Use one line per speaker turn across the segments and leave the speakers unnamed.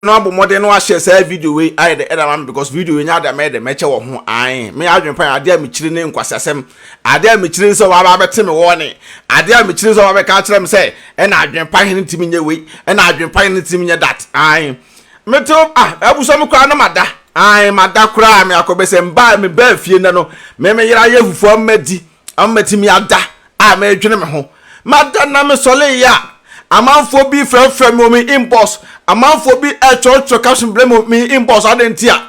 no abo modern no share say video we I the other man because video we nya da me the meche wo ho an me adwenpan ade a me chiri ne nkwasasem ade a me chiri so wa ba bete me wo ne ade a me chiri so wa be ka kire me say e na adwenpan hin timi nya we e na adwenpan hin timi nya that an me to abuso me kwa no mada an mada kura me akobese mba me ba fie ne no me yira ye fufu amadi amatimi ada a me dwene me ho mada na me sole ya amanfo bi frɛ me impulse amanfo bi cho caption blame me impulse adentia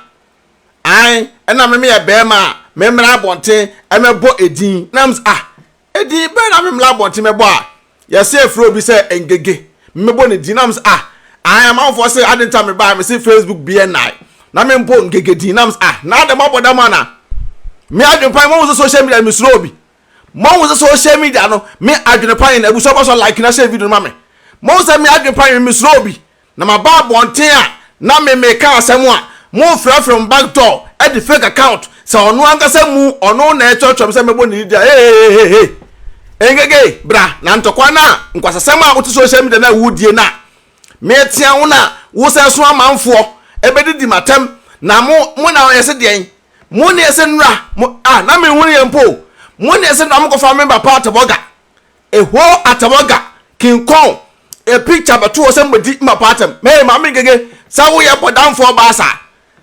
ai na me ye be ma me mra bonte e me bo edin nams edin be na me mra bonte me bo a ye say fro bi say Ngege me bo ne din nams ai amanfo say adentia me ba me say Facebook BNI na me bo Ngege din nams na de mabo da mana me adwenpan mo social media me slow bi mo social media no me adwenpan na ebuso boso like na share video ma me mo se me adwenpan me slow bi na ma ba bonten a na me ka asem a mo from back door at the fake account so ono ankasa mu ono na echotwom se mebo ni dia hey Ngege bra na ntokwa na nkwasasem a wotu social media na wudie na me tia wo na wo se so amanfo ebedidi matem na mo na yese den mo ne yese nra na me hu ye mpo mo ne yese na mo ko fa member part boga eho ataboga king kong a picture but two somebody my pattern me mama Ngege sa wo ye bodam for basa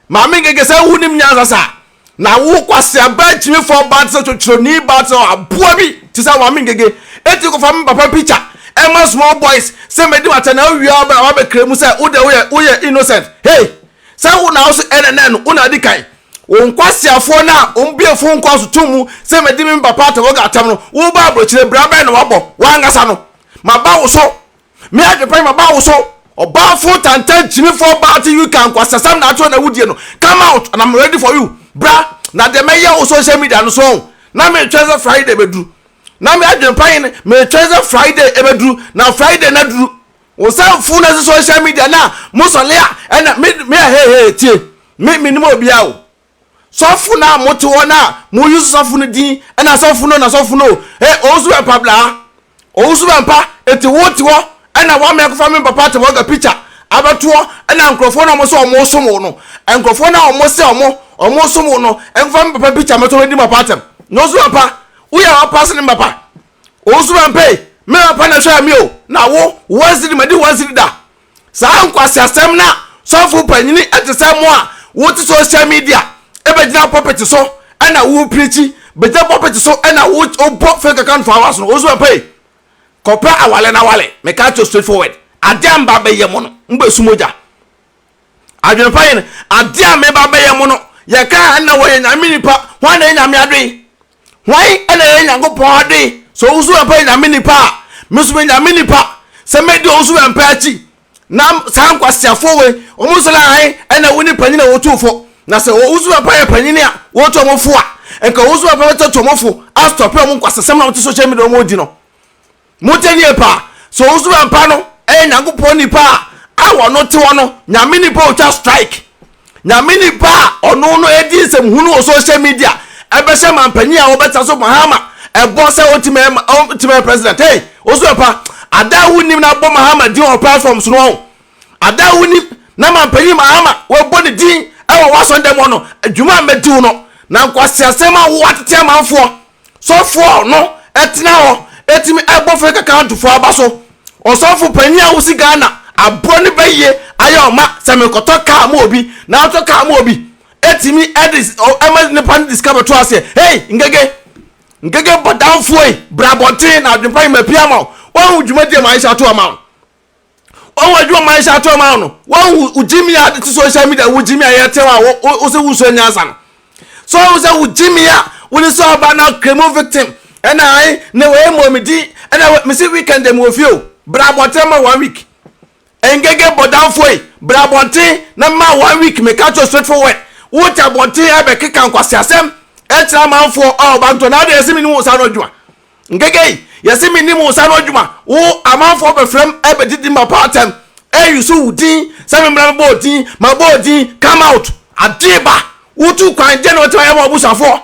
mama Ngege sa hunim nyanza sa na wo Kwasia ba chimi for bad so troni bad so aboa bi ti sa mama Ngege eti ko fa me papa picture e ma small boys say me di wata na wi ba be kremu say wo ye innocent hey sa wo na so ene no una di kai wo Kwasia fo na ombie fo nkwaso tumu say me di me papa ta wo ga tam no wo ba abrochire bra ba no wabo wa ngasa no ma ba wo so me adwenpan ma ba wo so oba fo tantan chimi for party you can Kwasasam na to na wudie no come out and I'm ready for you bra na de me ya social media no so na me Thursday Friday bedu na me adwenpan me Thursday Friday ebedu na Friday na duru wo san fu na social media na musole a na me hey tie me ni mo bia o so fu na moto na mo use so fu no din na so fu no ozu empa bla ozu empa eti woti wo na wa me ko fa me papa te woga picture abeto na nkrofo na mo so omo somo no nkrofo na omo se omo somo no enfa me papa picture meto di papa tem no so papa wo ya wa pass ni papa ozu empa me papa na hwa mi o na wo wansi di madi wansi da sa Kwasia asem na so fu panyini etesem a wo ti social media ebe gina property so na wo preach be gina property so na wo pop fake account for hours no ozu empa kopa awale na wale me ka to straight forward adiam ba be yemo no mbe sumoja adwenpan adiam me ba be yemo no ye ka na wo nyame nipa hwan na nyame adwen hwan na ye nyankopon adwen so usu empa nyame nipa musu nyame nipa se me de usu empa achi na san Kwasia fowe omusola han na woni panyina wo tufo na se usu empa ye panyini a wo to mofo a enka usu empa to mofo a stop e mo Kwasasam na wo social media mo di no mutenie pa so usu empa no nyankopon nipa awo no te wono nyame nipa o twa strike nyame nipa ono no edi sem hunu o social media ebe se mampani a wo beta so Mahama ebo se ultimate president hey usu empa ada hunim na bo Mahama di on platforms no ada hunim na mampani Mahama wo bo ne din ewo waso dem no adwuma medi no na Kwasia sema wo atete manfo so fo no etena ho etimi ebo fake account fo abaso osofo panya wo si Ghana abro ne beye ayoma semekoto ka ma obi na to ka ma obi etimi edis emas ne pan discover to ase hey Ngege bodam fo brabontin na adwenpan mapiama won dwumadi ma Aisha to ama won wadwo ma Aisha to ama no won ujimia de social media ujimia yetewa wo se wuso nyansa no so wo se ujimia wo so ba na crime victim and I no way momedi and I me see weekend dem wo fio brabontin ma 1 week Ngege bodam fo brabontin na ma 1 week me catch straight forward wo ta bontin e be keka Kwasia asem etra manfo banto na de yesimi ni musa no djuma Ngege yesimi ni musa no djuma wo amanfo be frem e be didi ma pattern yusu udin sami mra bodin ma bodin come out adiba wo tu kwan je no twa mo busafo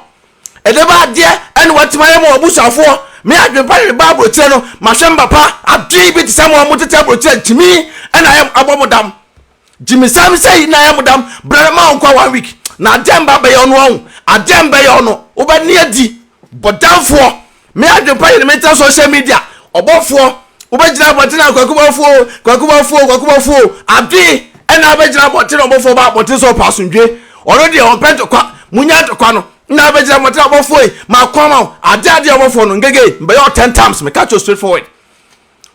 e de ba de en watima ye mo busafo me adwenpan ba abrochire no ma hwemba pa adibi ti samo mo tete abrochire timi en ayam abomodam Jimmy Sam say na ya mudam brema nkwa 1 week na demba be yo no ademba yo no obani adi bodamfo me Adwenepahene me ta social media obofo obejira abotina kwakubafo abi ena abejira abotina obofo ba abotin so pasundwe ono de on pento kwa munya kwa no na abejira abotina obofo ma kwama ade obofo no ngege be yo 10 times me catch you straight forward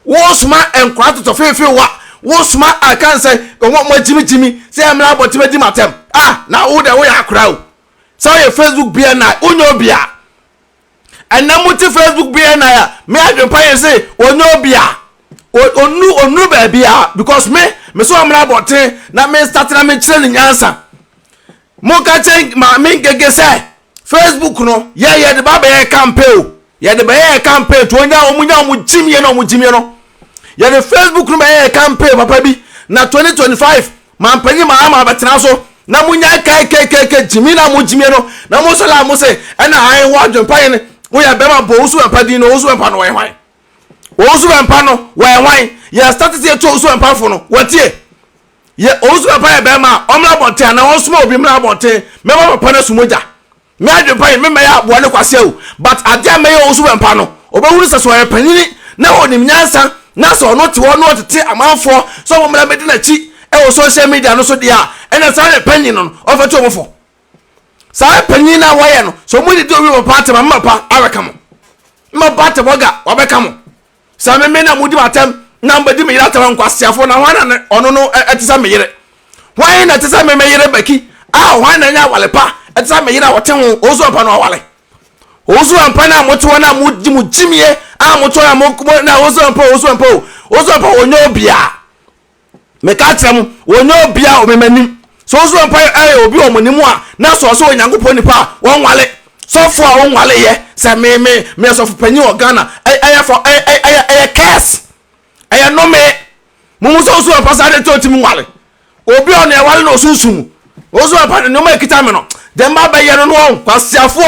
wo sma enkwatu to fefe wa wo sma I can say mo jimi say am na abotima di matem na wo de wo ya akra o so your Facebook bia na onyo bia ena muti Facebook bia na ya me Adwenepahene say onyo bia onu ba bia because me so am na abotin na me start na me kire ni nyansa mo ka chen ma me Ngege say Facebook no ye de ba be campaign ye de be campaign to onya omujimie no ye de Facebook no be campaign papa bi na 2025 man panyi ma ama betena so na munya kai jimi na mujimie no na mo so la mo say na ai wa Adwenepahene wo ya be ma bo usu empa di no usu empa no we hwan usu empa no we hwan ye start to to usu empa fo no watie ye usu empa ye be ma omla bonte na won suma obi mla bonte me ma papa na sumoja me Adwenepahene me ya abo ne Kwasia o but ade me ye usu empa no obewuru se so ye panini na onim nyansa na so no te wono tete amanfo so mo mla medi na chi e wo social media no so dia ena sa ne panyin no ofato mofo sa panyin na waye no so mo di obi papa te mama pa abeka mo ma bata boga wabeka mo sa me na mudi matem na mbadi me yira tawa Kwasiafo na hwana ne ono no etisa me yire hwan na etisa me yire baki hwan na nya wale pa etisa me yira wote ho ozu ampa no wale ozu ampa na moto na mujimie moto na ozu ampa onyo obia me ka trem onyo obia o memanim so ozu ampa obi o monimu a na so onyankopon nipa won wale so for won wale ye say me so for panyi o Ghana for curse no me mumu so ozu ampa sa de to timi wale obi o na wale no sunsun ozu ampa no ma kita me no dem ba be ye no Kwasiafo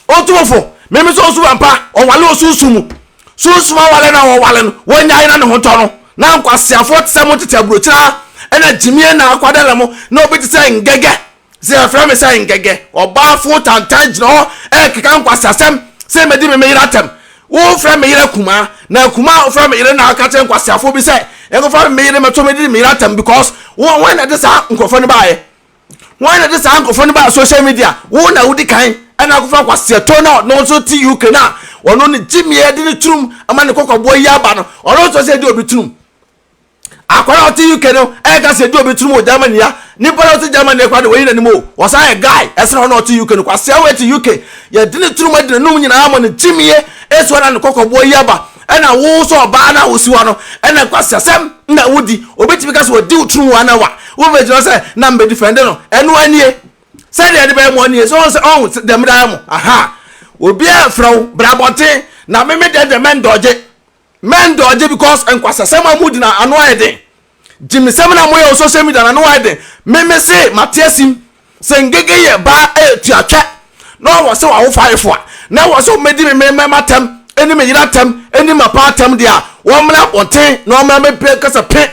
otumfo me so ozu ampa o wale o sunsun susuma wale na wo wale no wonya ina ne hoto no na Kwasiafo tsemo tete abrochira ena jimie na akwadala mo na obi tse Ngege se fra me se Ngege obafo tantanj no keka Kwasiasem se medi me yira tem wo fra me yira kuma na kuma wo fra me yira na aka chen Kwasiafo bi se engo fra me yira meto medi me yira tem because wo na de sa nkofo ne baaye wo na de sa nkofo ne ba social media wo na wudi kan ena ko fra Kwasia to na no so ti UK na ono ne jimie de ne turum ama ne kokobọ yaba no ono so se de obi turum akwara oti UK no ka se de obi turum o Germany ya ni pala oti Germany kwa de we na nimo wo sa guy esra ono oti UK no Kwasia we ti UK ya de ne turum de no nyina ama ne jimie eso na ne kokobọ yaba ena wo so ba na wo siwa no ena Kwasia sem na wudi obetimi ka so di turum wa na wa wo be jino se na mbe defend no eno anie se de be mo anie so se on dem da mo aha obi afraw brabote na me de men doje because Kwasia sema mudi na anu ayede Jimmy sema na moye social media na anu ayede me say Matiasim se Ngege ye ba tuatwa no wo se wa wo faifo na wo se medi me matem eni me yira tem eni mapa tem dia wo mna boten na wo mna me pe kasa pe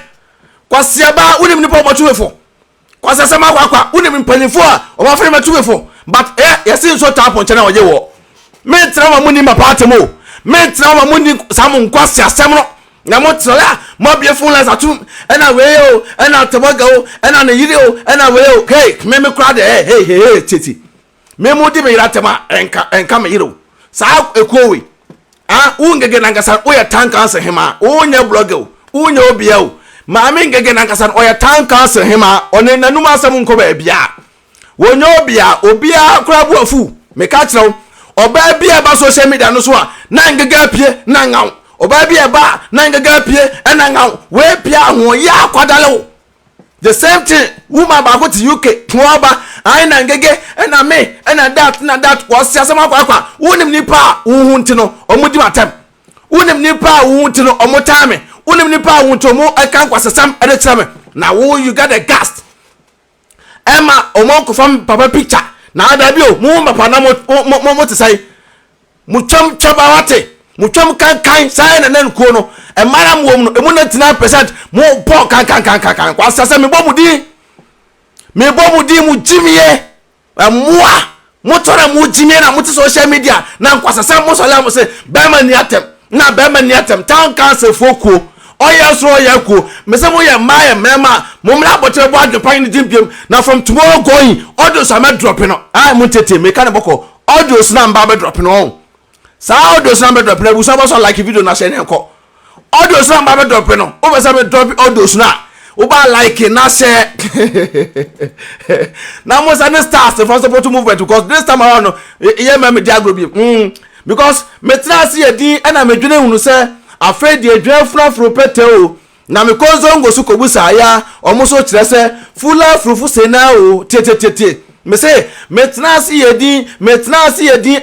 Kwasia ba unim ni po botuwefo Kwasia sema kwa unim mpanifo a o ma fere matuwefo but yesi so tap on chana oje wo me trauma muni mapate mo me trauma muni samu Kwasia semno na mo tsola mo bie phone lines atum ena we o ena tobaga o ena ne yiri o ena we o hey me kra de hey titi me mo di me yiratema enka me yiro sa ekowe Ngege nankasa o ya tanka ase hema o nya blogger o nya obia o ma me Ngege nankasa o ya tanka ase hema one nanum asem nko ba bia wo nya obia kra bu afu me ka kire oba bia ba social media no so a na Ngege apie na ngaw oba bia ba na Ngege apie na ngaw we pia ho ya akwadale wo the same thing woman ba go to UK tuaba ai na Ngege na me na that Kwasia sama kwa wonim nipa wo hunti no omudi matem wonim nipa wo hunti no omotame wonim nipa wo hunti mo aka Kwasia sam ade kire na wo you got a gas Emma omonko fam papa picture na ada bio mu papa na mo te sai mu cham chaba wate Mutwam kan sai na nankuo no e maram wom no emu 99% mo po kan Kwasia se me bomudi mu jimiye moa motora mu jimiye na muti social media na Kwasia se mo so la mo se be ma ni atem town council fokuo oya so oya ko me se mo ye maye mema mo mra botere bo Adwenepahene dimbiem na from tomorrow going audios am drop no mo tete me kan boko audios na mba be drop no sa audios na be drop na bu so like video na share nko audios na mba be drop no o be say be drop audios na o ba like na share na mo say stars for support movement because this time around no ye me dia group because me trust ye din na me dwene hunu say afraid the adwenfra fro peteo na me konzo ngosu kobusa ya omuso kire se fula frufu se na o tete me say me trust ye din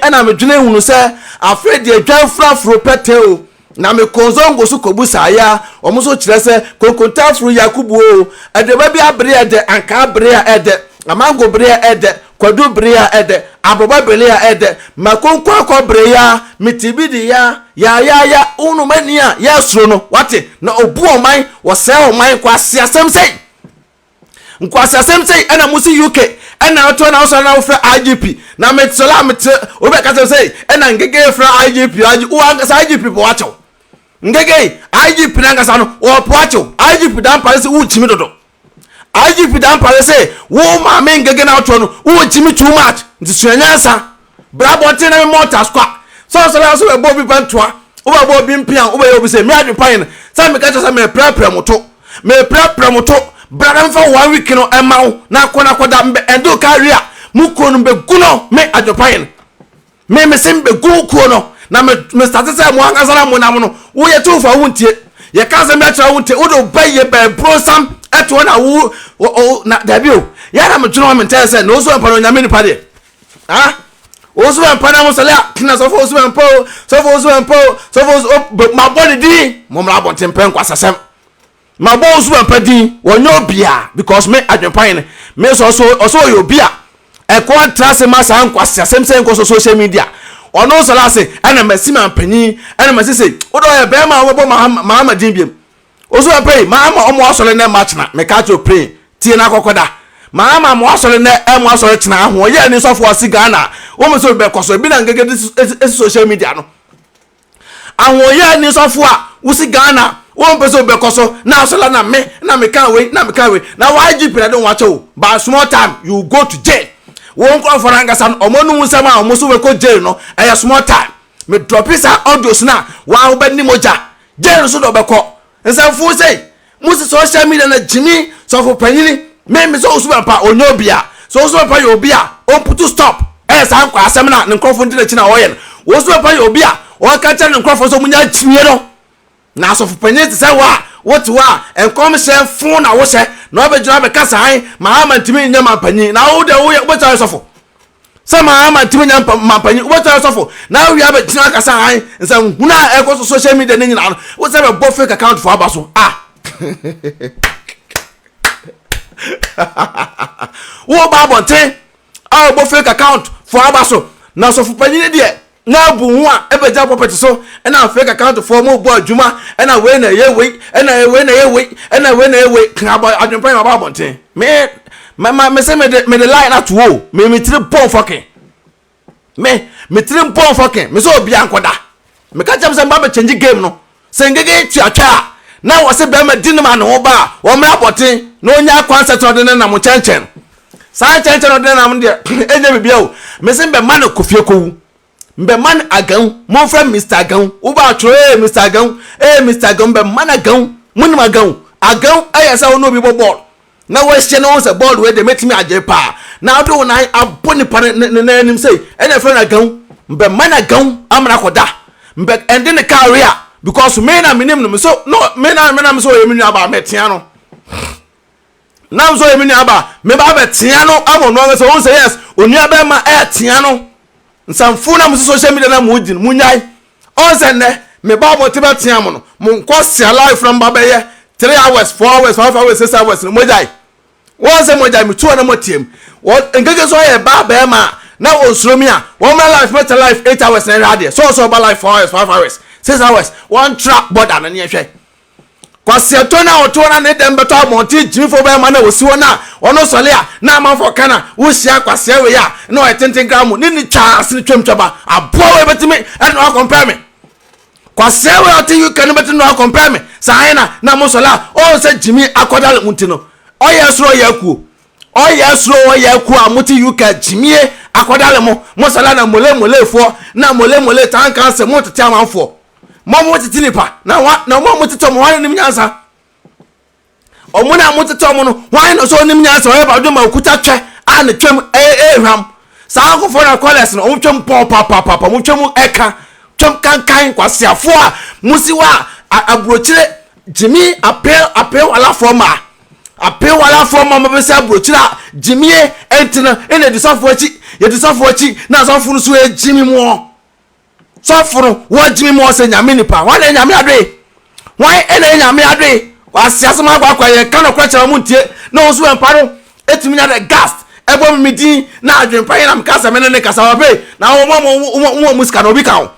na me dwene hunu say afraid the adwenfra fro peteo na me konzo ngosu kobusa ya omuso kire se kokonta fru yakubu o adeba bi abre ede anka abre ede amango bre ede kwadu bre ede aboba bele ede makonkwa akobre ya mitibidi ya unu mania ya suro no wate na obu oman wo se oman Kwasia semsei Kwasia semsei ana musi UK ana oto na so na ofra IGP na metsola met obe ka semsei ana Ngege fra IGP u anga IGP bo wacho Ngege IGP na anga sano o po wacho IGP dan pare u chimi dodo IGP dan pare se wo ma me Ngege na oto no u chimi too much nsuanyansa brabo te na mortar squad so we bobi pantoa o ba bobi mpian o ba yo bi se me Adwenepahene sa me ka cha sa me prapra moto brada mfa 1 week no emawo na akona koda mbe endo career muko no be guno me Adwenepahene me sim be guko no na me start say mo angasara mo na mo no wo ye tu fa wuntie ye ka se me tra wuntie wo do baye be brosam eto na wo na dabio ya na me dwuno me tell say no so empa no nyame ni pade osu empana mo sala kina so osu empo ma body di mo mra bonten pen Kwasia sem ma bo osu empa di wonyo bia because me Adwenepahene me so yo bia e contrast ma sa Kwasia sem se nko social media ono sala se ana masima mpani ana masise odo ye be ma wo bo ma dimbiem osu empa ma omo asole na match na me ka to pray tie na kokoda mama mo asole na emo asole tena ho ye ni sofo osi Ghana wo mo so be koso bi na Ngege social media no ahwo ye ni sofo a usi Ghana wo mo so be koso na asole na me kan we na YGP na don wacho ba small time you go to jail wo nko for angasa no omonu nsam a omo so we ko jail no e small time me drop isa audios na wa wo be ni moja jail so do be ko nsam fu sei musi social media na jimi sofo panyini me so Osubempa onyobia so Osubempa yobia on putu stop san kwa asem na nkrofo ndi na chi na oye no Osubempa yobia o ka cha nkrofo so munya chimie no na so fupanye te say what enkom she fun na wo she na obejura be kasa han mahama ntimi nya mampanyi na wo de wo becha sofo se mahama ntimi nya mampanyi wo becha sofo na wo ya be tina kasa han nsam huna e ko social media ne nyina no wo se be bo fake account for abaso wo ba bonten bo fake account for abaso na so fupanye de na bu hu a ebeja property so na fake account for mo bo adwuma na we na ye we na we na ye we na we na ye we kan Adwenepahene ba bonten me say me the line at wo me tiri bon fucking me tiri bon fucking me so obi ankoda me ka jam say ba be change game no say Ngege tiatwa na wo se be ma dinima no ba wo mra boten no nya kwanset odene na mo chenchen sa chenchen odene na mo de enye bibia o me se be ma na kofie kowu mbe man agan mo fra Mr. Agan wo ba tro Mr. Agan Mr. Agan mbe man agan munim agan ayasa wo no bi ball na we hye no se ball we de metimi age pa na do na aboni pa na anim say ene fra agan mbe man agan amra koda mbe ende ne career because me na minim no so no me na so ye minu aba metia no na so ye minu aba me ba betia no amono so won say yes onu aba ma tia no nsamfu na muso social media na mudin munyai onse ne me ba bo tiba tia mo no mun kwasi live from babaye 3 hours 4 hours 5 hours 6 hours no mojai wonse mojai me tuo na motiem Ngege so ye ba ma na onsuro mi a won ma life meta life 8 hours na radio so ba life 4 hours 5 hours 6 hours one trap border na ne hwe Kwasia to na oto na ne dem beto amonti jimfo be ma na wosiwo na ono sole a na amanfo kana wo hia Kwasia we ya na o 10 gram ni chance ni twemtwaba abo we betimi and no compare me Kwasia we oti you can bet no compare me sa na mo sole a o se jimi akodal munti no o yesro yaku o yesro yaku amuti you can jimi akodal mo sole na mole fo na mole tan kan se mo tete amanfo mo tete nipa na mo tete mo wan nim nyansa omo na mo tete mo no wan no so nim nyansa o ba dwuma okuta twe a ne twem hwam sa akofo na college no o twem papa mo twem eka twem kankan Kwasiafo a musiwa abrochire jimi apel wala forma mo be se abrochire jimi entina ene disafo achi na safo no so jimi mo soforo wo jimi mo se nyame nipa wale nyame adwe wan ene nyame adwe Kwasiasem agwa ye kan okra chara mu ntie na osu emparo etimi nya the gas ebo mi din na Adwenepahene na mkasa mene ne kasa wabe na wo musika no bi kan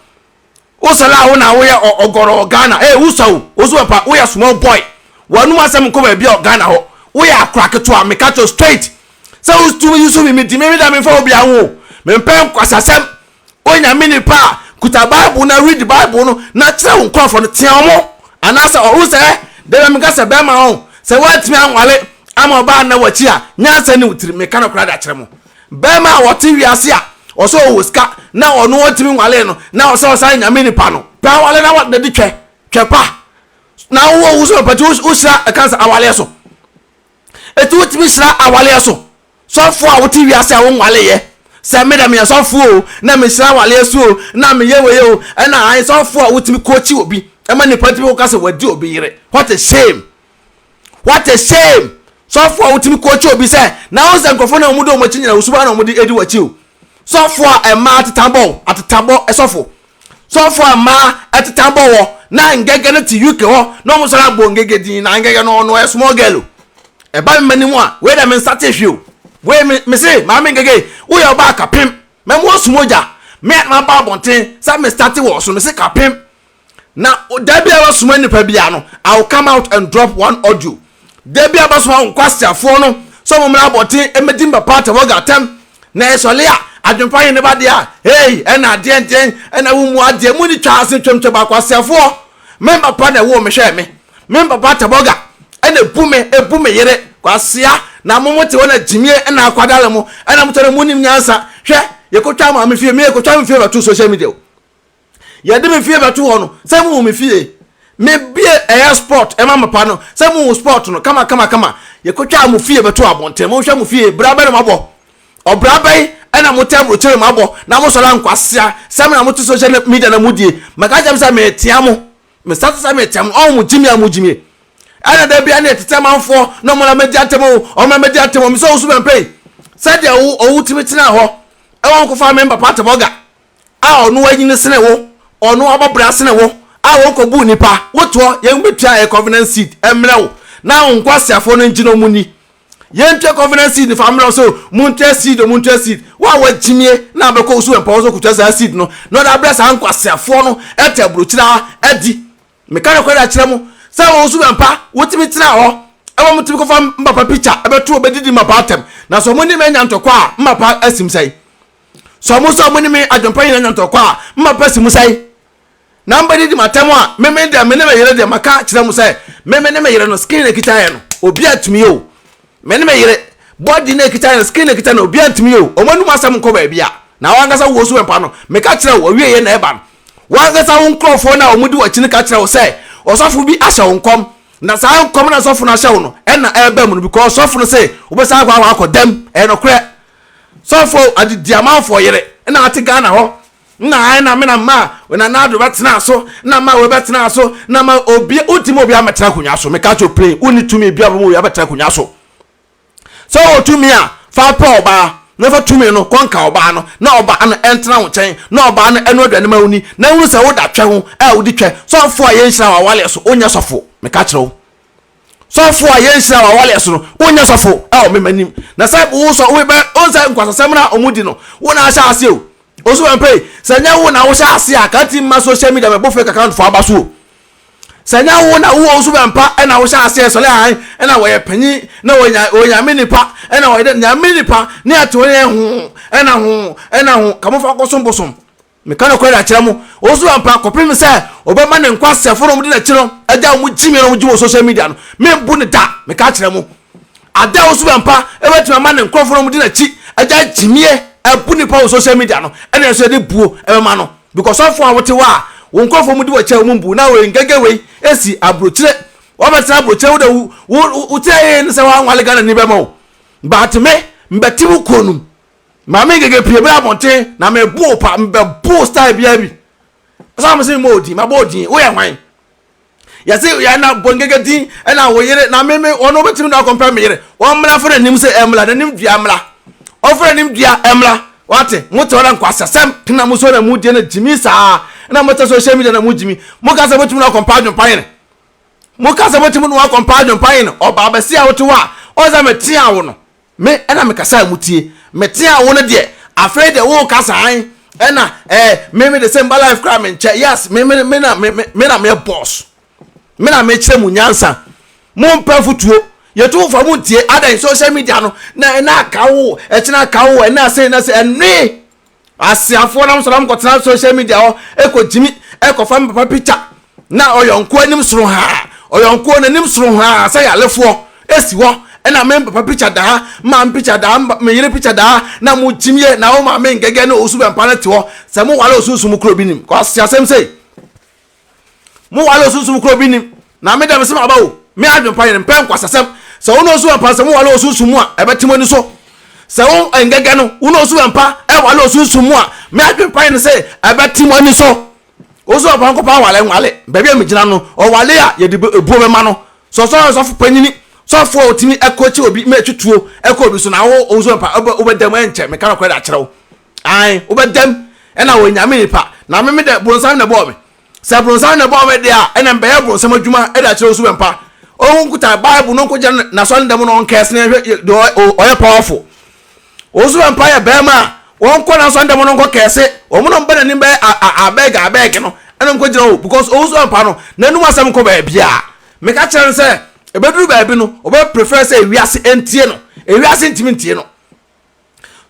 o sala wo na wo ye ogoro Ghana usawo osu empa wo ye small boy wanu asem ko ba bi Ghana ho wo ye akrake to amekato straight so ustu yusu mi di me da me fa obi anwo me mpem Kwasiasem o nyame nipa kuta Bible na read the Bible no na kire won krofo no tia omo anasa o se de me kasa be ma on se watimi anwale ama oba na wachi a nyansa ni utiri me kana kra da kire mo be ma wote wiase a oso woska na ono watimi nwale no na oso san nyame nipa no pa wale na wat de twe pa na wo wuso pati usra kansa awale so etu utimi sra awale so fo a wote wiase a wo nwale ye se me da me so fo na me sra awale so na me ye we o na ai so fo a wotimi kochi obi ema nipa tibi wo kasa wadi obi yire what a shame so fo wotimi kochi obi se na wo se nkofo na omudo omachi nyina usuba na omudi edi wachi o so fo ema atetabo esofo so fo ema atetabo wo na Ngege na ti UK ho na omo sara bo Ngege din na Ngege no small girl e ba mani mu a we da me start hwe we me say ma me Ngege wo ye ba kapem me mo sumoja me na ba bonten sa me start wo so me say kapem na debia was many pebia no I will come out and drop one audio debia was one Kwasiafo no so mo mra botin emedim ba part of gatem na esole a Adwenepahene ne ba dia hey na de na wo mu ade mu ni twa ase twemtwe ba Kwasiafo member pa na wo me hwe me member part boga na ebu me yere Kwasia na momote wona jimie na akwadale mo na mutore mu nim nyansa hwe yekotwa ma me fie me yekotwa me fie ba to social media ya de me fie beto ho no se mu me fie me bie air sport e ma mapa no se mu sport no kama ye kotwa mu fie beto abonte mo hwa mu fie brabe na mabo obrabe na mo tebro chere mabo na mo sola Kwasia se me na mo to social media na mudie maka jam se me tiamo me start se me tiamo o mu jimi ana da bia na tete manfo no mo na media temo o ma media temo me so usu bempe se de o wutimi tena ho e won ko fa member part boga a onu wanyine sene wo onu ababra sene wo a wo ko bu nipa woto ye mbetua e covenant seed emrewo na Kwasiafo no ngino muni ye ntwe covenant seed fa mrewo so munte seed wa wajimie na abeko usu empa so kutua sa seed no no da bless Kwasiafo no etabrochira adi mekana kwada kire mo sa wo usu empa wotimi tena ho ewo mutimi ko fa mbapa picture ebeto obedidi mapa atem na so muni menya ntokwa mbapa asim sai so muni me Adwenepahene nya ntokwa mbapa asim sai namba di matemo a meme de me ne yere de maka kire mu sai meme ne yere no skin ekita ye no obi atumi o me ne yere body ne ekita ye no skin ekita no obi atumi o omanu masam ko ba bia na wangasa wo so empa no me ka kire wo wie ye na eba no wangasa wo nkrofo na omudi wa chini ka kire wo sai osofo bi asha wo nkom na sa nkom na osofo na asha wo no e na eba mu no because osofo no say obesa agwa akodem e no kre sofo adi diamafo yere na ate Ghana ho na na me na ma we na do betena so na ma we betena so na ma obi ultimo obi ametena kunya so me ka cho pray uni tumi bia bo we abetena kunya so otumi a fa pa oba na fa tumi no konka oba no na oba no entena wo chen na oba no eno adwane ma uni na wu se wo da twe ho a wo di twe so fo a ye nhira wa wale so onya sofo me ka kire wo so fo a ye nhira wa wale so no onya sofo a o me manim na sai wo so we be on sai Kwasiasem na omudi no wo na asha ase o osu empay sanya wo na wo sha ase akati ma social media me bo fake account for abaso sanya wo na wo osu empa e na wo sha ase so le han e na wo ye panyi na wo nya minipa e na wo ye nya minipa ne ato ne ho e na ho kamofa kosom bosom me kana kwera kire mu osu empa kopim se obema ne nkwase forum de na kire aja mu jimi no mu social media no me bu ne da me ka kire mu ada osu empa e betima ma ne nkrofo no de na chi aja jimie abu ne pa social media no e na so de buo e ma no because of for wote wa won nkrofo mu de wa cha mu bu na we ngege we esi abrochire wo betra abrochire wo de wo tie ne se wa nwale gana ni be ma but me mbeti bu konum ma me ngege pie bra monte na me bu pa mbe bu style bia bi so ma se mo odi ma bo odi wo ye hwan ya se ya na bongege din e na wo yere na me ono betim na compare me yere wo mra for anim se emla na nim dua mla o for anim dua emla wate moto na Kwasia sem na mo so na mu die na jimi saa na moto social media na mu jimi mo ka se betim na compare dun pan mo ka se betim na compare dun pan o ba ba sia wo to wa o za metia wo no me e na me kasa mutie metia wo no de afraid de wo kasa an e na me the same life crime in yes me na me boss me na me kire mu nyansa mo mpa futuo yetu fa mu tie ada social media no na kawo e kina kawo e na say ene asiafo na mso ko tena social media o e ko jimi e ko fa papa picture na oyonko anim soro ha oyonko na anim soro ha say alefo esi wo e na me papa picture da ma picture da me yire picture da na mu jimi na o ma me ngege na osu be mpa te wo se mo wale osusu mu kro binim Kwasia sem say mo wale osusu mu kro binim na me dem se ma ba o me Adwenepahene mpem Kwasia sem se wo no osu mpa se mo wale osusu mu a e betimo ni so se wo ngege no wo no osu mpa e wale osusu mu a me Adwenepahene se e betimo ni so osu mpa ko pa wale baby am gina no o wale a ye de ebuo me ma no so fu panyini so fu otimi ekochi obi me twutuo eko obi so na wo osu mpa obedam enche me kana kweda kire wo ai obedam e na wo nyame nipa na me de bronsan na bo me se bronsan na bo me de a e na mbe ya bronsan adwuma e da kire osu mpa o nkuta bible no ko gyan na so ndam no nkes na o powerful osu mpa ya be ma won ko na so ndam no ko kese o mo no mba na ni be abeg no enum ko gyan o because osu mpa no na num asem ko ba bia me ka kire se e beduru ba bi no o be prefer say wiase entie no wiase ntimi ntie no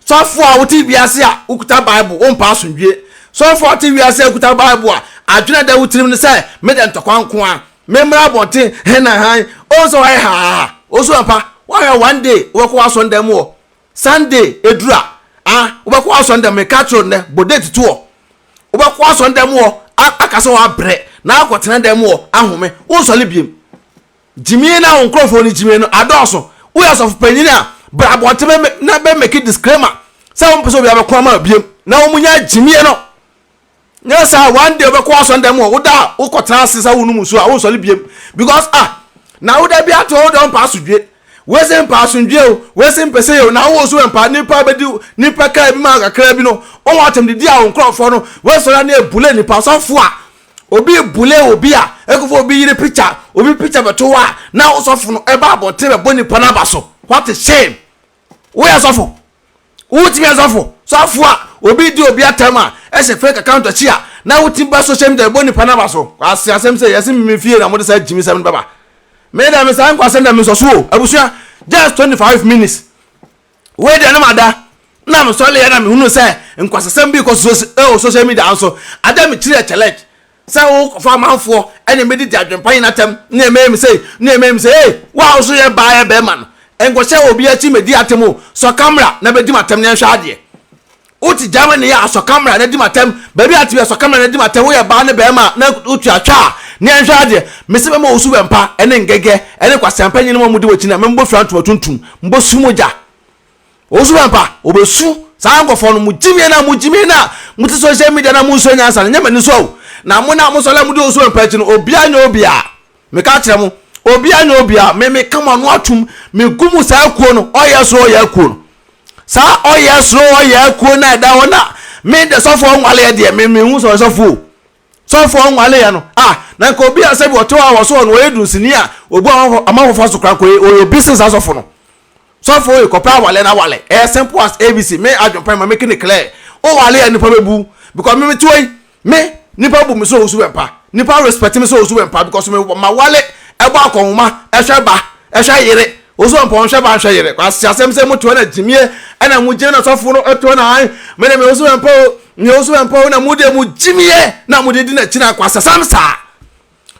so for a wuti wiase a ukuta bible won pa asundwe so for a ti wiase ukuta bible a adwena da wutirim ne say me de ntokwanko a memra bonte he na han also I ha also ampa why one day we ko aso ndam wo Sunday edura we ko aso ndam me catro ne bodate to we ko aso ndam wo akase wa bre na akotena ndam wo ahome wo so lebiem jimi na onkrofo ni jimi no adoso we aso panyini a bra bonte na be make disclaimer say won person bi abekwa ma biem na wo munya jimi no yes one day we ko aso ndam wo da wo kotena asesa wo numu so a wo so lebiem because na wo da bi ato don pass dwe wesen pass dwe o wesen pese o na wo so empa nipa bedi nipa ka bi ma kakra bi no o watem di a onkrofo no we so na ebule nipa so fo a obi ebule obi a ekofo obi yire picture obi picture beto wa na wo so fo no e ba abote be boni pa na baso what a shame we asofo wo ti asofo so fo a obi di obi atama e se fake account achi a na wo ti ba social media boni pa na baso Kwasia sem say yes me fie na mo de say jimi sem baba me da me san Kwasia na me so so abusua just 25 minutes we dey na mada na me so le ya na me hunu say Kwasia sem bi ko social media anso ada me chire challenge say wo fa manfo ene me di Adwenepahene na tem na me say hey wa so ye ba ya be man Kwasia obi achi me di atemo so camera na be di matem na hwa ade uti Germany ya so camera na di matem baby ati so camera na di matem wo ye ba ne be ma na utu atwa ne hwa ade me se be ma osu bempa ene Ngege ene Kwasia mpa nyine mo di wachi na me mbo fra to tuntum mbo sumoja osu bempa obesu sa ngofo no mujimi na muti social media na mu so nyansa na nyama ni so na mo na mo so la mu di osu bempa chi no obia nya obia me ka kire mo obia nya obia me kama no atum me gumu sa akuo no oya akuo no sa oya akuo na da wona me de so for nwale de me hu so for nwale ya no na ko obi asabi oto a wo so no edu sini a obu amafo so kra ko o business asofo no so for e ko pa wale na wale simple as ABC me Adwenepahene making it clear o wale ya nipa bebu because me toy me nipa bu me so osu empa nipa respect me so osu empa because me ma wale ebo akonma ehwe ba ehwe yire osu empa onhwe ba ehwe yire Kwasia asem se moto na jimie na mu je na sofo no eto na an me na me osu empa ni osu empa na mu de mu jimie na mu de di na china Kwasia samsa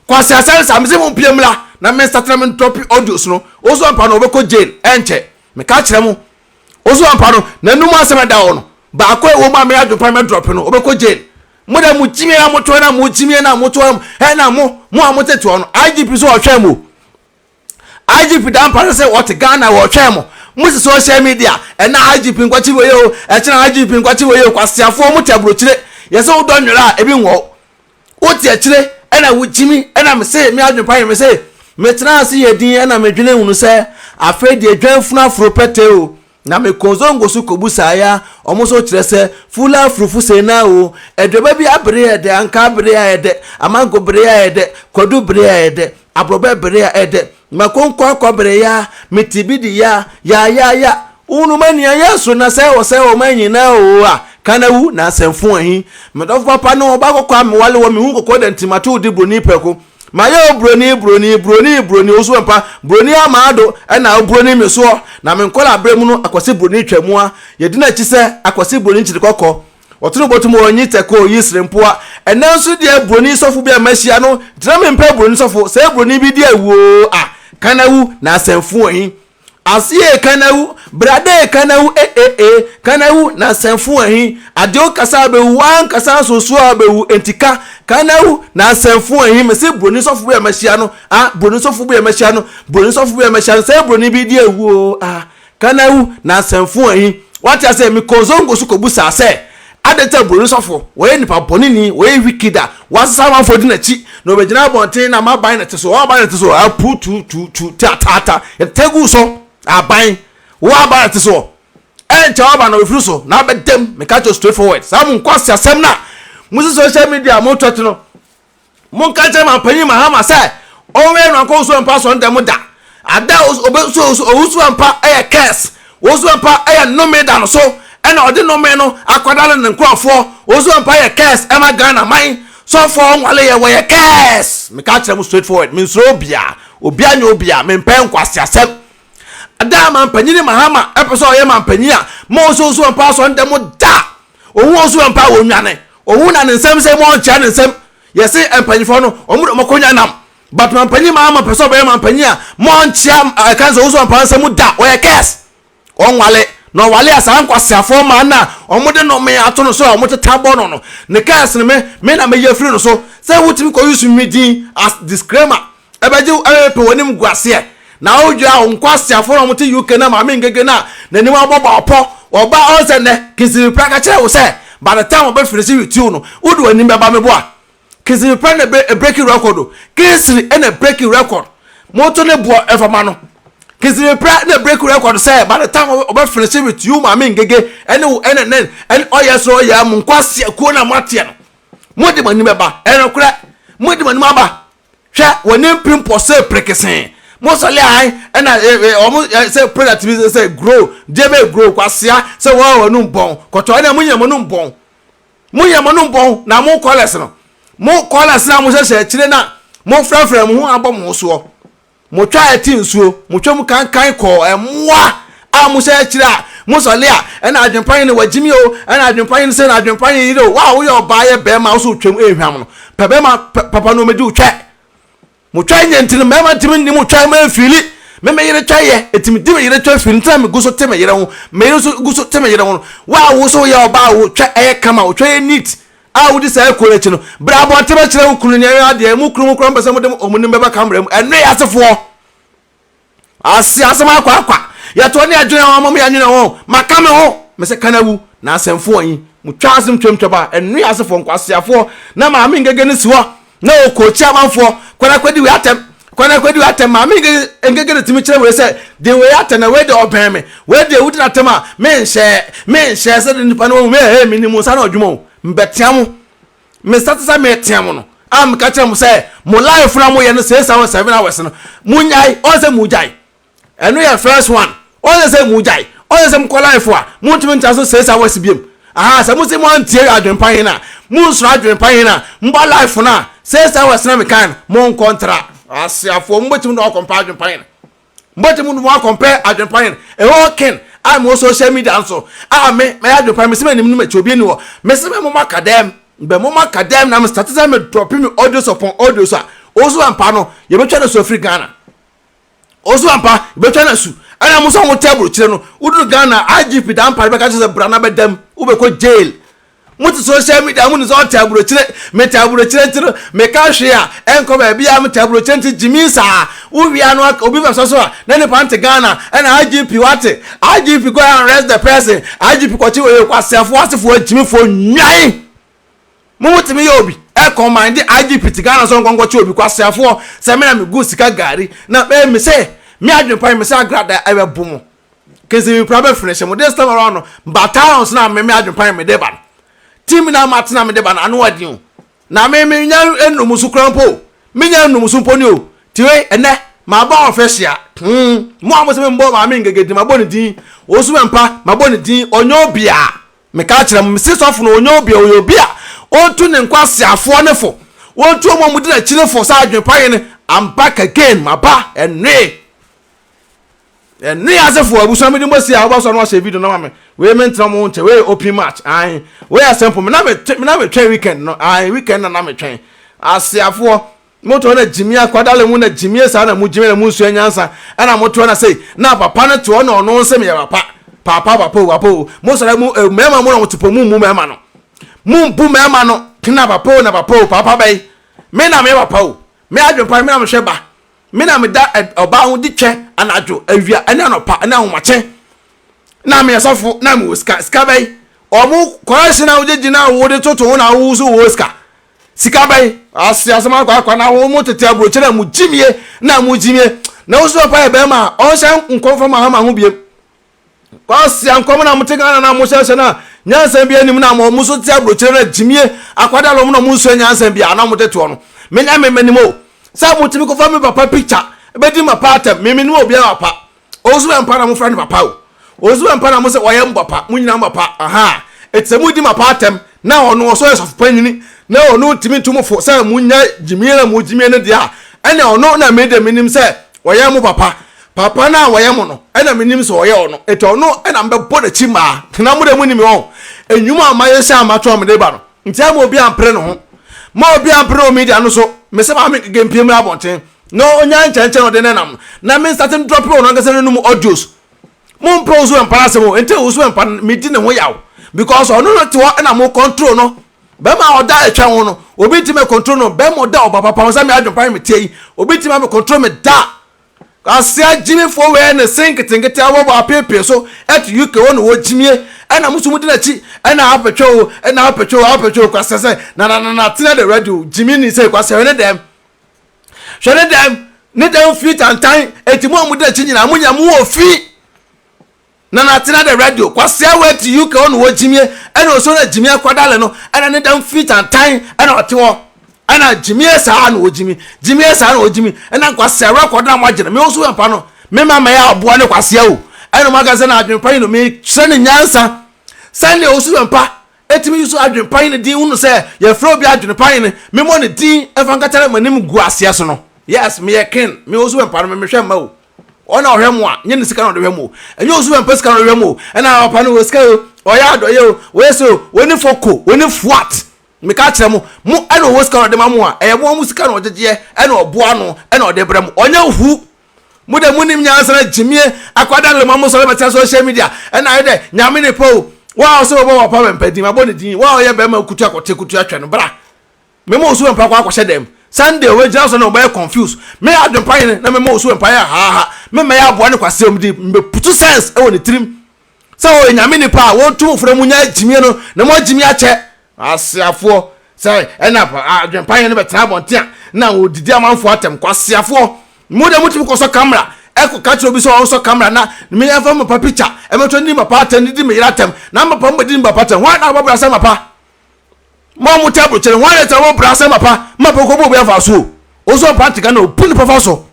Kwasia samsa me se mu piemla na me start me drop audios no osu empa no obeko jail enche me ka kire mu osu empa no na num asem da wo no ba ko e wo ma me adwopa me drop no obeko jail mo da mu jimie na moto na mu jimie na moto na mo amoteto no IGP so ohwe mo IGP dan pa say what Ghana wo hwe mo musi social media na IGP nkwachi we yo chena IGP nkwachi we yo Kwasiafo mo tabrochire yese wo don nwera ebi nwo wo ti achire na wo jimi na me say me adwopa me say me tena ase yedin na me dwene hunu say afedi adwanfuna afropete o na me kozongo su kobusa ya omuso kire se fula frufu se na o edeba bi abre ede anka abre ede amango bre ede kodu bre ede abrobe bre ede makonko akobre ya mitibidi ya unu mani ya so na se wo manyi na o a kanawu na asemfo ahin medof papa no ba kokwa me wale wo me hu kokko da ntimato di broni peko mayo broni osu empa broni amado na broni meso na me nkola abremu no akwase broni twamua yedi na chise akwase broni chiri kokko otunu botumo onyi teko yisrempoa enanso de broni sofo bia machia no tira me mpa broni sofo se broni bi dia wo a kanawu na asemfo ahin asiye kanawu brade kanawu kanawu na asemfo ahin adio kasa be wan kasa soso abewu entika kanawu na asemfo ahin me se broni sofo bia machia no broni sofo bia machia no se broni bi dia wo kanawu na asemfo ahin wati ase mi kozongo su kobusa ase adeta broni sofo we nipa bonini we wikida wasasa manfo di na chi no be gina bonten na maban na teso aban na teso apu tu ta tegu so aban wa ba na teso enche oba na ofru so na bedem me catch straight forward sam Kwasia asem na musi social media mo twet no mo ka che man panyi mahama say onwe no akọ so empa so ndem da ada osu empa curse osu empa no me da no so ena odi no me no akwadale ne nkrofo osu empa curse ema Ghana man so for nwale ye we curse me ka che mo straight forward me nso obia me mpen Kwasia asem ada man panyi mahama episo ye man panyi a mo osu empa so ndem da owu osu empa wo nwane owu na nsem se mo ncha nsem yesi empanyifo no omudo makonya nam but man panyi mahama peso be man panyi a mo ncha kanzo osu empa nsem da o ye kes onwale no wale asan Kwasiafo ma na omude no me ato no so omude tabo no ne kes ne me na me yefiri no so say wutimi ko use me din as disclaimer ebeje pe wonim guase na odwa Kwasiafo no omude UK na ma me Ngege na nanim aboba opo oba onse ne kisiri praka kire wo say by the time oba finish with you no wodu anim beba me boa kisiri pra na breaking record kisiri na breaking record moto ne bo efama no kisiri pra na breaking record say by the time oba finish with you ma me Ngege ene oyeso ya mu Kwasia ko na mate no modi manim beba ene kura modi manim aba hwa wonim pimpo say prekesen mosole ai na say product business say grow debe grow Kwasia say wo no bon koto na munyam no bon na mo collect no na mo se chire na mo frafra mo ho abom so mo twa ati nsuo mo twam kan ko emwa a mo se chire a mosole a na adwempan ne wagimi o na adwempan se na adwempan yire o wa wo yo ba ye be ma so twam ehwam no pebe ma papa no medi utwa mo twa nyentine mema timi ni mo twa ma fili me yire twa ye etimi di me yire twa fili ntra me guso teme yire ho me yire so guso teme yire ho wa wo so ye oba wo twa kama wo twa ye neat a wo di say ko lechi no bra bo tebe kire wo kunu ne ade mu kunu mpese mo dem omunim beba kamra mu enne yasefo asema akwa ya to ne adwene ho mo ya nwene ho makame ho me se kanawu na asemfo yin mu twa asem twamtwaba enne yasefo Kwasiafo na ma me Ngege ne siwo na o ko chiamanfo kwana kwadi we atem ma me Ngege ne timi kire we se de we atem na we de oben me we de wudi na tem a me nhye se de nipa no me me ni musa na odwumo mbetiam me statisa me tiam no am ka kire mu se mo life na mo ye no 7 hours no munyai o se mujai eno ye first one o se mujai o se mo life a mo timi nta so 6 hours biem aha se mo se mo antie Adwenepahene na mo nsoro Adwenepahene na mba life na 6 hours na me kan mo kontra asiafo mbotim no compare Adwenepahene mbotim no compare Adwenepahene e ho ken I mo social media nso me Adwenepahene me se manim no machi obi ni wo me se me mo makadem be mo makadem na me start say me drop me audios upon audios a ozu ampa no ye betwa na so Africa ozu ampa betwa na su ana mo so mo table kire no udu Ghana IGP dan pa be ka se brana be dem ube ko jail muti social media mu ni so table kire me table kire tiro me ka hwe a enko ba bia me table kire nti jimisa uwia no obi ba so a na ne pante Ghana ana IGP wate IGP go and arrest the person IGP ko chi we kwasefo asefo jimi fo nwan mo muti me yobi e command IGP ti Ghana so ngongo chi obi kwasefo se me na me go sika gari na be me say me Adwenepahene me say agrada e be bomo kezi we problem finish mo this time around battalions na me Adwenepahene me deba team na matna me deba na anu adi o na me nya enum su krampo me nya enum su mponi o tiwe ene ma ba ofesia mo amose me mbo ma me Ngege di ma bo ne din osu mpa ma bo ne din onyobia me ka kire mo se sofu no onyobia oyobia ontu ne nkwasiafo ne fo ontu mo mu di na kire fo sa Adwenepahene am back again ma ba ene asefo abuso me di mo sia obaso no share video no ma me we mentra mo nche we open match ai we asempo me na me twen weekend no ai weekend na me twen asiafo moto na jimia kwadale mu na jimia sa na mu jimia na mu nsu anyansa ana moto na sei na papa na to no no nsem ya papa mo sara mu mema mo na motopo mu mema no mu mpu mema no kina papa bai me na me papa o me Adwenepahene me na me hweba me na me da oba hu di twe anajo awia ana no pa ana hu mache na me yasofo na me ska bai omu correction na ujeji na wo de toto na wo so wo sika bai asama kwa na wo mo tete abro chere mu jimie na mu jimie na wo so pa e be ma o hye nkonfo ma ha hu biem Kwasia nkom na mutega na mo hye na nyansa bia nim na mo so tete abro chere na jimie akwada lo mo na mo so nyansa bia na mo tete no me nya me manimo sa mo timi ko fa me papa picture be di ma patem me no obi na papa ozu empa na mo fra ni papa o ozu empa na mo se oyem papa mo nyina papa aha etemu di ma patem na ono so yesof panini na ono timi tumo fo sa mo nya jimie na mo jimie ne dia ene ono na me de minim se oyem papa na oyem no ena minim se oye ono eto ono ena mbe boda chima na mo de mo nimi o enwuma amaye se amato me de ba no ntia mo obi ampre no ho mo obi ampre o media no so me se ma me gempiem na bonten no onya nchenchen no de nenam na me starting drop on ngase no mu audios mo mprozu empara se mo ente ozu empara me di ne ho yawo because ono no te ho na mo control no be ma oda etwa ho no obi ti me control no be mo da obapapa so me Adwenepahene me tei obi ti me control me da Kwasia jimi fo we ne sinketinketi awo apepe so et UK won wo jimie ana musumu di na chi ana apetwo Kwasia se na tina the radio jimi ni se Kwasia ne dem hwene dem ne dem fit and time etimo amu di na chi nyina amunya mu ofi na tina the radio Kwasia we to UK won wo jimie ana oso na jimi akwadale no ana ne dem fit and time ana otewo ana jimie sa na ojimi ana Kwasia record na magina me oso empa no me mama ya aboa ne Kwasia o ana magaze na Adwenepahene no me kire ne nyansa sane oso empa etimi yuso Adwenepahene din unu se ye fro bi Adwenepahene me mo ne din efa nkatare manim gu asia so no yes me ye ken me oso empa no me hwe ma o ona ohwemo a nye ne sika no de hwemo enye oso empa sika no de hwemo ana papa no sika o ya do ye o we so woni foko woni fuat me ka kire mo ana wo sika no de mamu a eye mo sika no jeje ana oboa no ana ode brem onya hu mu de munim nyansa na jimie akwada le mamu so le social media ana ide nyame ne po wa so bo papa mempadi ma bo ne din wa ye be ma kutu akote atwa no bra me mo so mpa kwa akwhye dem Sunday we just no be confused me Adwenepahene na me mo so mpa ya ha me me ya aboa ne Kwasia mdi me putu sense e woni trim so o nyame ne pa wo tu fura mu nya jimie no na mo jimie ache asiafo say ena Adwenepahene be tra bontia na wo didi amanfo atem Kwasiafo mo de mutim ko so camera eko ka chiro bi so camera na me ya fa mo pa picture e me to ndi ma pa atem ndi me yira atem na ma pa mo di ma pa atem wa na ba sa ma pa mo mu table chere wa le ta wo bra sa ma pa ko bo be fa so o so pantika na opu ni pa fa so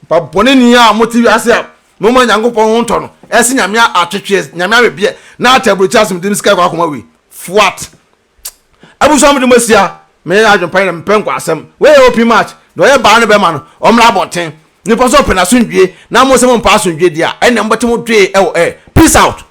pa boni ni ya mo ti ase mo ma nyango po ho nto no esi nyamia atwetwe nyamia bebie na atabro chasem dim sika kwa koma we flat abuso am de masia me adwenpan na mpen kwa asem we open match do ye ba no be ma no omra aboten ni poso open asundwie na mo se mo mpa asundwie dia ene mbote mo dwe peace out.